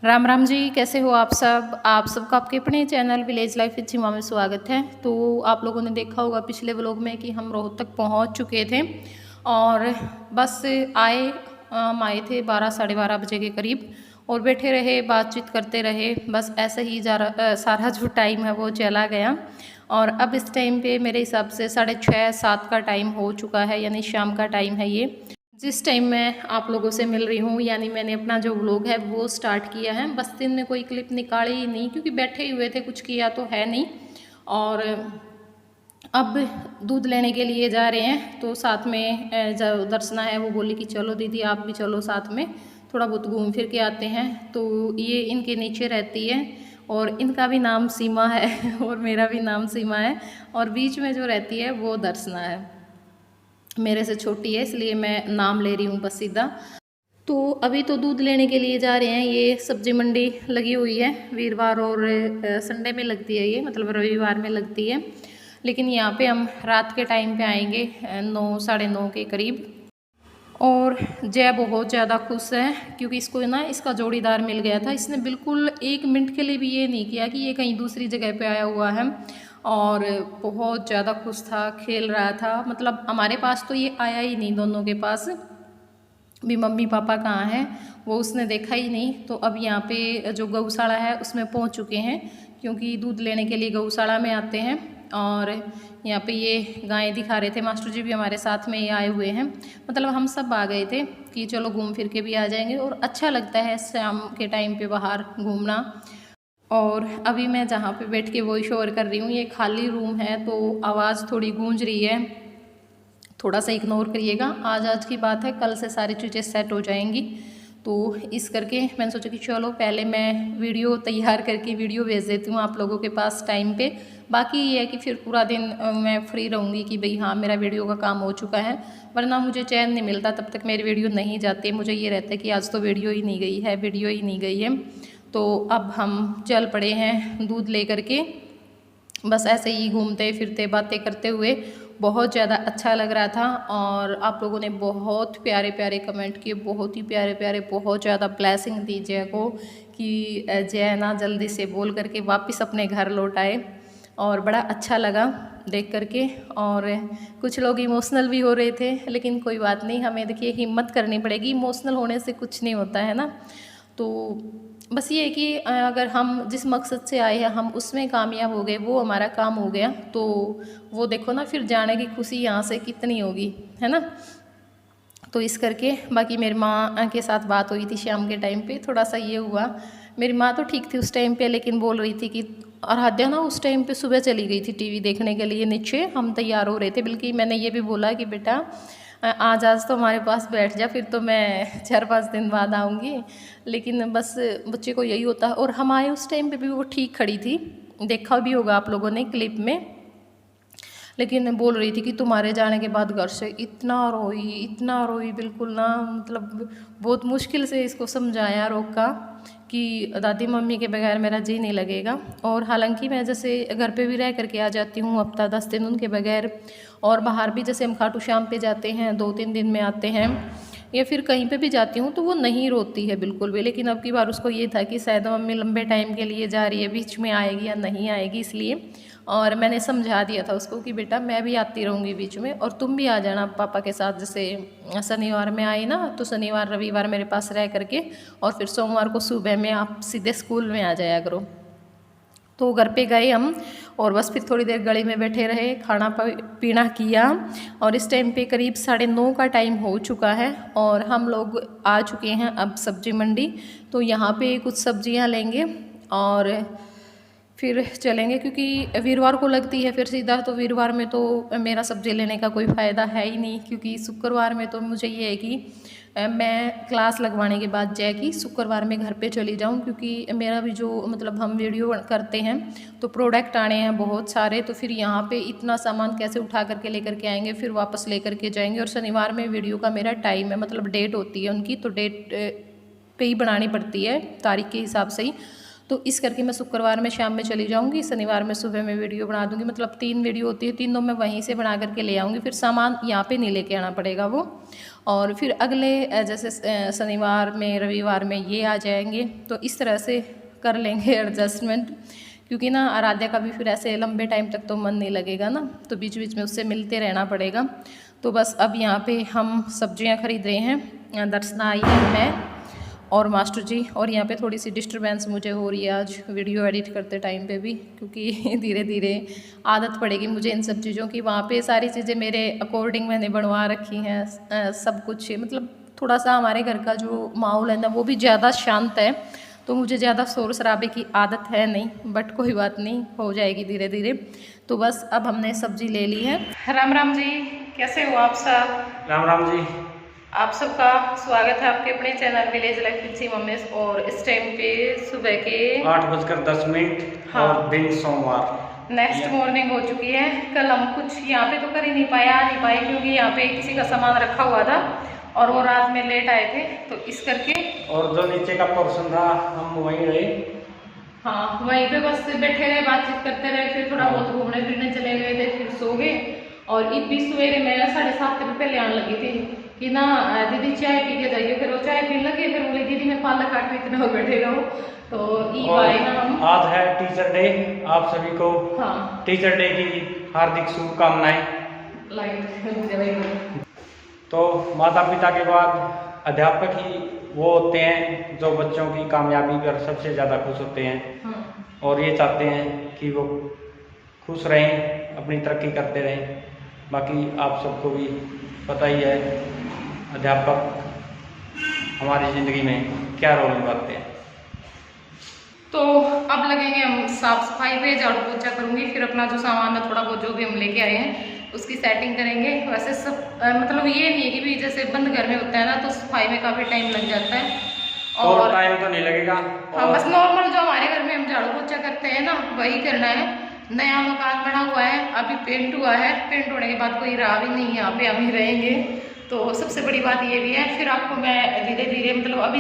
राम राम जी, कैसे हो आप सबका आपके अपने चैनल विलेज लाइफ विद सीमा में स्वागत है। तो आप लोगों ने देखा होगा पिछले व्लॉग में कि हम रोहतक पहुंच चुके थे और बस हम आए थे 12 साढ़े 12 बजे के करीब और बैठे रहे, बातचीत करते रहे। बस ऐसे ही सारा जो टाइम है वो चला गया और अब इस टाइम पे मेरे हिसाब से 6:30-7 का टाइम हो चुका है, यानी शाम का टाइम है ये जिस टाइम मैं आप लोगों से मिल रही हूँ। यानी मैंने अपना जो व्लॉग है वो स्टार्ट किया है। बस दिन में कोई क्लिप निकाली ही नहीं क्योंकि बैठे ही हुए थे, कुछ किया तो है नहीं। और अब दूध लेने के लिए जा रहे हैं तो साथ में जो दर्शना है वो बोली कि चलो दीदी आप भी चलो साथ में, थोड़ा बहुत घूम फिर के आते हैं। तो ये इनके नीचे रहती है और इनका भी नाम सीमा है और मेरा भी नाम सीमा है और बीच में जो रहती है वो दर्शना है, मेरे से छोटी है इसलिए मैं नाम ले रही हूँ बस सीधा। तो अभी तो दूध लेने के लिए जा रहे हैं। ये सब्जी मंडी लगी हुई है, वीरवार और संडे में लगती है, ये मतलब रविवार में लगती है। लेकिन यहाँ पे हम रात के टाइम पे आएंगे 9 साढ़े 9 के करीब। और जय बहुत ज़्यादा खुश है क्योंकि इसको ना इसका जोड़ीदार मिल गया था। इसने बिल्कुल 1 मिनट के लिए भी ये नहीं किया कि ये कहीं दूसरी जगह पे आया हुआ है और बहुत ज़्यादा खुश था, खेल रहा था। मतलब हमारे पास तो ये आया ही नहीं, दोनों के पास भी मम्मी पापा कहाँ हैं वो उसने देखा ही नहीं। तो अब यहाँ पे जो गौशाला है उसमें पहुँच चुके हैं क्योंकि दूध लेने के लिए गौशाला में आते हैं। और यहाँ पे ये गायें दिखा रहे थे, मास्टर जी भी हमारे साथ में ये आए हुए हैं। मतलब हम सब आ गए थे कि चलो घूम फिर के भी आ जाएंगे और अच्छा लगता है शाम के टाइम पे बाहर घूमना। और अभी मैं जहाँ पे बैठ के वॉइस ओवर कर रही हूँ ये खाली रूम है तो आवाज़ थोड़ी गूंज रही है, थोड़ा सा इग्नोर करिएगा। आज की बात है, कल से सारी चीज़ें सेट हो जाएंगी। तो इस करके मैंने सोचा कि चलो पहले मैं वीडियो तैयार करके वीडियो भेज देती हूँ आप लोगों के पास टाइम पे। बाकी ये है कि फिर पूरा दिन मैं फ्री रहूँगी कि भाई हाँ मेरा वीडियो का काम हो चुका है, वरना मुझे चैन नहीं मिलता तब तक मेरी वीडियो नहीं जाती। मुझे ये रहता है कि आज तो वीडियो ही नहीं गई है, वीडियो ही नहीं गई है। तो अब हम चल पड़े हैं दूध ले करके, बस ऐसे ही घूमते फिरते बातें करते हुए। बहुत ज़्यादा अच्छा लग रहा था और आप लोगों ने बहुत प्यारे प्यारे कमेंट किए, बहुत ही प्यारे प्यारे, बहुत ज़्यादा ब्लेसिंग दी जय को कि जय ना जल्दी से बोल करके वापस अपने घर लौट आए। और बड़ा अच्छा लगा देख करके। और कुछ लोग इमोशनल भी हो रहे थे, लेकिन कोई बात नहीं, हमें देखिए हिम्मत करनी पड़ेगी, इमोशनल होने से कुछ नहीं होता है ना। तो बस ये है कि अगर हम जिस मकसद से आए हैं हम उसमें कामयाब हो गए, वो हमारा काम हो गया, तो वो देखो ना फिर जाने की खुशी यहाँ से कितनी होगी, है ना। तो इस करके बाकी मेरी माँ के साथ बात हुई थी शाम के टाइम पे, थोड़ा सा ये हुआ। मेरी माँ तो ठीक थी उस टाइम पे, लेकिन बोल रही थी कि आराध्या ना उस टाइम पे सुबह चली गई थी टीवी देखने के लिए नीचे, हम तैयार हो रहे थे। बल्कि मैंने ये भी बोला कि बेटा आज तो हमारे पास बैठ जा, फिर तो मैं 4-5 दिन बाद आऊँगी। लेकिन बस बच्चे को यही होता है। और हम आए उस टाइम पे भी वो ठीक खड़ी थी, देखा भी होगा आप लोगों ने क्लिप में। लेकिन बोल रही थी कि तुम्हारे जाने के बाद घर से इतना रोई, बिल्कुल ना, मतलब बहुत मुश्किल से इसको समझाया, रोका कि दादी मम्मी के बगैर मेरा जी नहीं लगेगा। और हालांकि मैं जैसे घर पे भी रह करके आ जाती हूँ हफ्ता 10 दिन उनके बगैर, और बाहर भी जैसे हम खाटू श्याम पे जाते हैं 2-3 दिन में आते हैं, या फिर कहीं पे भी जाती हूँ तो वो नहीं रोती है बिल्कुल भी। लेकिन अब की बार उसको ये था कि शायद मम्मी लंबे टाइम के लिए जा रही है, बीच में आएगी या नहीं आएगी, इसलिए। और मैंने समझा दिया था उसको कि बेटा मैं भी आती रहूँगी बीच में और तुम भी आ जाना पापा के साथ। जैसे शनिवार में आई ना तो शनिवार रविवार मेरे पास रह करके और फिर सोमवार को सुबह में आप सीधे स्कूल में आ जाया करो। तो घर पे गए हम और बस फिर थोड़ी देर गली में बैठे रहे, खाना पीना किया। और इस टाइम पे करीब 9:30 का टाइम हो चुका है और हम लोग आ चुके हैं अब सब्जी मंडी। तो यहाँ पे कुछ सब्जियाँ लेंगे और फिर चलेंगे, क्योंकि वीरवार को लगती है फिर सीधा। तो वीरवार में तो मेरा सब्जी लेने का कोई फ़ायदा है ही नहीं, क्योंकि शुक्रवार में तो मुझे ये है कि मैं क्लास लगवाने के बाद जय की शुक्रवार में घर पे चली जाऊं, क्योंकि मेरा भी जो मतलब हम वीडियो करते हैं तो प्रोडक्ट आने हैं बहुत सारे। तो फिर यहाँ पे इतना सामान कैसे उठा करके लेकर के आएंगे, फिर वापस लेकर के जाएंगे। और शनिवार में वीडियो का मेरा टाइम है, मतलब डेट होती है उनकी, तो डेट पे ही बनानी पड़ती है, तारीख के हिसाब से ही। तो इस करके मैं शुक्रवार में शाम में चली जाऊँगी, शनिवार में सुबह में वीडियो बना दूँगी। मतलब 3 वीडियो होती है, तीनों मैं वहीं से बना करके ले आऊँगी, फिर सामान यहाँ पे नहीं लेके आना पड़ेगा वो। और फिर अगले जैसे शनिवार में रविवार में ये आ जाएंगे, तो इस तरह से कर लेंगे एडजस्टमेंट, क्योंकि ना आराध्या का भी फिर ऐसे लंबे टाइम तक तो मन नहीं लगेगा ना, तो बीच बीच में उससे मिलते रहना पड़ेगा। तो बस अब यहाँ पे हम सब्जियाँ खरीद रहे हैं, दर्शना आई है मैं और मास्टर जी, और यहाँ पे थोड़ी सी डिस्टरबेंस मुझे हो रही है आज वीडियो एडिट करते टाइम पे भी, क्योंकि धीरे धीरे आदत पड़ेगी मुझे इन सब चीज़ों की। वहाँ पे सारी चीज़ें मेरे अकॉर्डिंग मैंने बनवा रखी हैं, सब कुछ, मतलब थोड़ा सा हमारे घर का जो माहौल है ना वो भी ज़्यादा शांत है, तो मुझे ज़्यादा शोर शराबे की आदत है नहीं, बट कोई बात नहीं, हो जाएगी धीरे धीरे। तो बस अब हमने सब्जी ले ली है। राम राम जी, कैसे हो आप सब? राम राम जी, आप सबका स्वागत है आपके अपने channel village life with C mummy. और इस टाइम पे सुबह के 8:10। हाँ, और दिन सोमवार, नेक्स्ट मॉर्निंग हो चुकी है। कल हम कुछ यहाँ पे तो कर ही नहीं पाए, आ नहीं पाए, क्योंकि यहाँ पे किसी का सामान रखा हुआ था और वो रात में लेट आए थे, तो इस करके। और जो नीचे का पोर्शन था हम वहीं रहे। हाँ, वहीं पे बस बैठे रहे, बातचीत करते रहे, फिर थोड़ा बहुत घूमने फिरने चले गए थे, फिर सो गए। और इतनी सवेरे मैं 7:30 बजे पहले आने लगी थी कि ना दीदी चाय पी के जाइए, फिर वो चाय पीने लगे, फिर बोले दीदी मैं पालक काट रही, इतना बैठे रहो। तो आए ना हम। आज है टीचर डे, आप सभी को हाँ, टीचर डे की हार्दिक शुभकामनाएं। तो माता पिता के बाद अध्यापक ही वो होते हैं जो बच्चों की कामयाबी पर सबसे ज़्यादा खुश होते हैं। हाँ। और ये चाहते हैं कि वो खुश रहें, अपनी तरक्की करते रहें। बाकी आप सबको भी पता ही है अध्यापक हमारी ज़िंदगी में क्या रोल निभाते हैं। तो अब लगेंगे हम साफ सफाई पे, झाड़ू पोछा करूँगी, फिर अपना जो सामान है थोड़ा बहुत जो भी हम लेके आए हैं उसकी सेटिंग करेंगे। वैसे सब मतलब ये नहीं है कि भी जैसे बंद घर में होता है ना, तो सफाई में काफ़ी टाइम लग जाता है। और टाइम तो नहीं लगेगा। हाँ, बस नॉर्मल जो हमारे घर में हम झाड़ू पोछा करते हैं ना वही करना है। नया मकान बना हुआ है, अभी पेंट हुआ है, पेंट होने के बाद कोई रहा भी नहीं, यहाँ पे हम ही रहेंगे, तो सबसे बड़ी बात ये भी है। फिर आपको मैं धीरे धीरे, मतलब अभी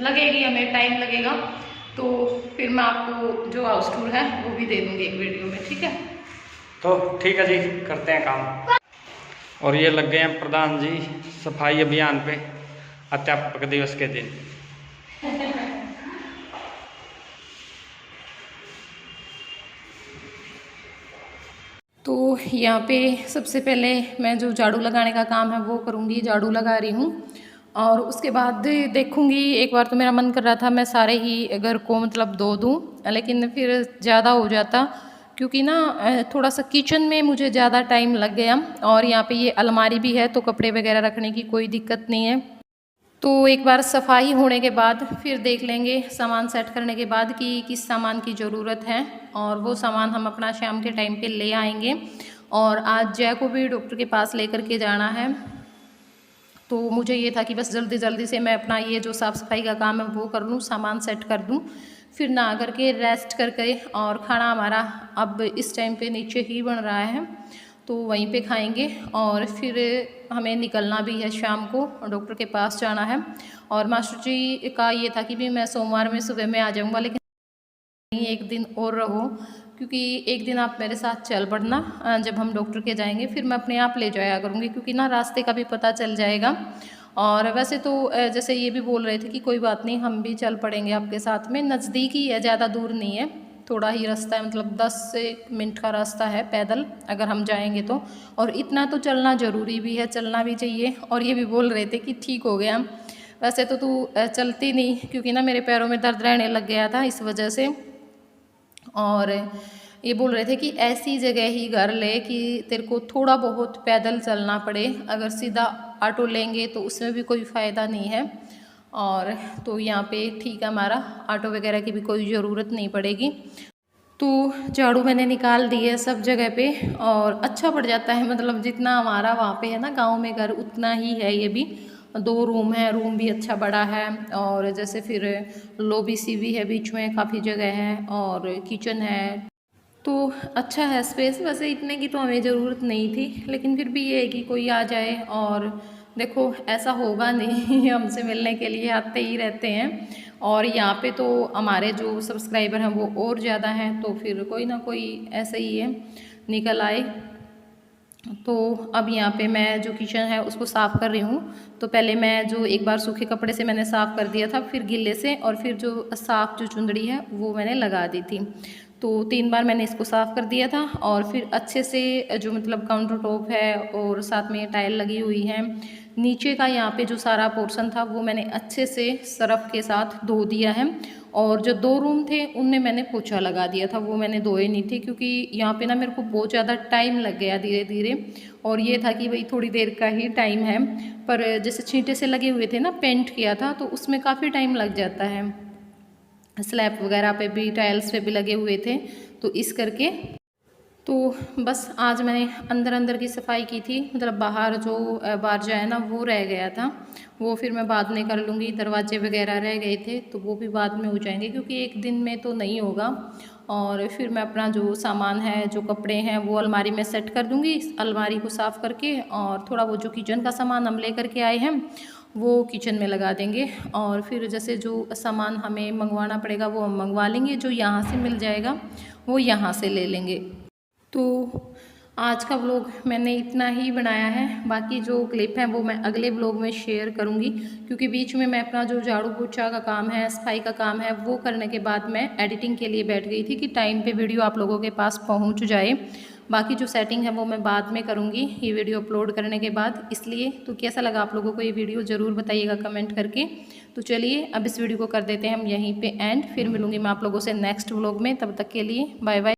लगेगी हमें, टाइम लगेगा, तो फिर मैं आपको जो हाउस टूर है वो भी दे दूँगी एक वीडियो में, ठीक है? तो ठीक है जी, करते हैं काम। और ये लग गए हैं प्रधान जी सफाई अभियान पे अध्यापक दिवस के दिन। तो यहाँ पे सबसे पहले मैं जो झाड़ू लगाने का काम है वो करूँगी, झाड़ू लगा रही हूँ। और उसके बाद देखूँगी, एक बार तो मेरा मन कर रहा था मैं सारे ही घर को मतलब धो दूँ, लेकिन फिर ज़्यादा हो जाता, क्योंकि ना थोड़ा सा किचन में मुझे ज़्यादा टाइम लग गया। और यहाँ पे ये अलमारी भी है, तो कपड़े वगैरह रखने की कोई दिक्कत नहीं है। तो एक बार सफाई होने के बाद फिर देख लेंगे, सामान सेट करने के बाद कि किस सामान की ज़रूरत है, और वो सामान हम अपना शाम के टाइम पे ले आएंगे। और आज जय को भी डॉक्टर के पास लेकर के जाना है, तो मुझे ये था कि बस जल्दी जल्दी से मैं अपना ये जो साफ़ सफाई का काम है वो कर लूँ, सामान सेट कर दूँ, फिर नहा करके रेस्ट करके। और खाना हमारा अब इस टाइम पे नीचे ही बन रहा है, तो वहीं पे खाएंगे। और फिर हमें निकलना भी है, शाम को डॉक्टर के पास जाना है। और मास्टर जी का ये था कि भी मैं सोमवार में सुबह में आ जाऊँगा, लेकिन एक दिन और रहो, क्योंकि एक दिन आप मेरे साथ चल पड़ना, जब हम डॉक्टर के जाएंगे फिर मैं अपने आप ले जाया करूँगी, क्योंकि ना रास्ते का भी पता चल जाएगा। और वैसे तो जैसे ये भी बोल रहे थे कि कोई बात नहीं, हम भी चल पड़ेंगे आपके साथ में, नज़दीक ही है, ज़्यादा दूर नहीं है, थोड़ा ही रास्ता है, मतलब 10 मिनट का रास्ता है पैदल अगर हम जाएंगे तो। और इतना तो चलना ज़रूरी भी है, चलना भी चाहिए। और ये भी बोल रहे थे कि ठीक हो गया, वैसे तो तू चलती नहीं, क्योंकि ना मेरे पैरों में दर्द रहने लग गया था इस वजह से। और ये बोल रहे थे कि ऐसी जगह ही घर ले कि तेरे को थोड़ा बहुत पैदल चलना पड़े, अगर सीधा ऑटो लेंगे तो उसमें भी कोई फ़ायदा नहीं है। और तो यहाँ पे ठीक है, हमारा ऑटो वगैरह की भी कोई ज़रूरत नहीं पड़ेगी। तो झाड़ू मैंने निकाल दी है सब जगह पे, और अच्छा पड़ जाता है, मतलब जितना हमारा वहाँ पे है ना गांव में घर, उतना ही है ये भी। 2 रूम है, रूम भी अच्छा बड़ा है, और जैसे फिर लॉबी सी भी है, बीच में काफ़ी जगह है, और किचन है, तो अच्छा है स्पेस। वैसे इतने की तो हमें ज़रूरत नहीं थी, लेकिन फिर भी ये है कि कोई आ जाए। और देखो ऐसा होगा नहीं हमसे मिलने के लिए आते ही रहते हैं, और यहाँ पे तो हमारे जो सब्सक्राइबर हैं वो और ज़्यादा हैं, तो फिर कोई ना कोई ऐसे ही है निकल आए। तो अब यहाँ पे मैं जो किचन है उसको साफ़ कर रही हूँ। तो पहले मैं जो एक बार सूखे कपड़े से मैंने साफ़ कर दिया था, फिर गिल्ले से, और फिर जो साफ़ जो चुंदड़ी है वो मैंने लगा दी थी। तो 3 बार मैंने इसको साफ़ कर दिया था, और फिर अच्छे से जो मतलब काउंटर टॉप है और साथ में टाइल लगी हुई है, नीचे का यहाँ पे जो सारा पोर्शन था वो मैंने अच्छे से सर्फ़ के साथ धो दिया है। और जो 2 रूम थे उनमें मैंने पोछा लगा दिया था, वो मैंने धोए नहीं थे क्योंकि यहाँ पे ना मेरे को बहुत ज़्यादा टाइम लग गया धीरे धीरे। और ये था कि भाई थोड़ी देर का ही टाइम है, पर जैसे छींटे से लगे हुए थे ना, पेंट किया था तो उसमें काफ़ी टाइम लग जाता है। स्लैब वगैरह पे भी, टाइल्स पे भी लगे हुए थे, तो इस करके तो बस आज मैंने अंदर अंदर की सफाई की थी, मतलब बाहर जो बारजा है ना वो रह गया था, वो फिर मैं बाद में कर लूँगी। दरवाजे वगैरह रह गए थे तो वो भी बाद में हो जाएंगे क्योंकि एक दिन में तो नहीं होगा। और फिर मैं अपना जो सामान है, जो कपड़े हैं, वो अलमारी में सेट कर दूँगी, इस अलमारी को साफ़ करके। और थोड़ा वो जो किचन का सामान हम ले करके आए हैं वो किचन में लगा देंगे, और फिर जैसे जो सामान हमें मंगवाना पड़ेगा वो हम मंगवा लेंगे, जो यहाँ से मिल जाएगा वो यहाँ से ले लेंगे। तो आज का व्लॉग मैंने इतना ही बनाया है, बाकी जो क्लिप हैं वो मैं अगले व्लॉग में शेयर करूंगी, क्योंकि बीच में मैं अपना जो झाड़ू पोछा का काम है, सफाई का काम है, वो करने के बाद मैं एडिटिंग के लिए बैठ गई थी कि टाइम पे वीडियो आप लोगों के पास पहुंच जाए। बाकी जो सेटिंग है वो मैं बाद में करूँगी ये वीडियो अपलोड करने के बाद, इसलिए। तो कैसा लगा आप लोगों को ये वीडियो ज़रूर बताइएगा कमेंट करके। तो चलिए अब इस वीडियो को कर देते हैं हम यहीं पे एंड, फिर मिलूँगी मैं आप लोगों से नेक्स्ट व्लॉग में। तब तक के लिए बाय बाय।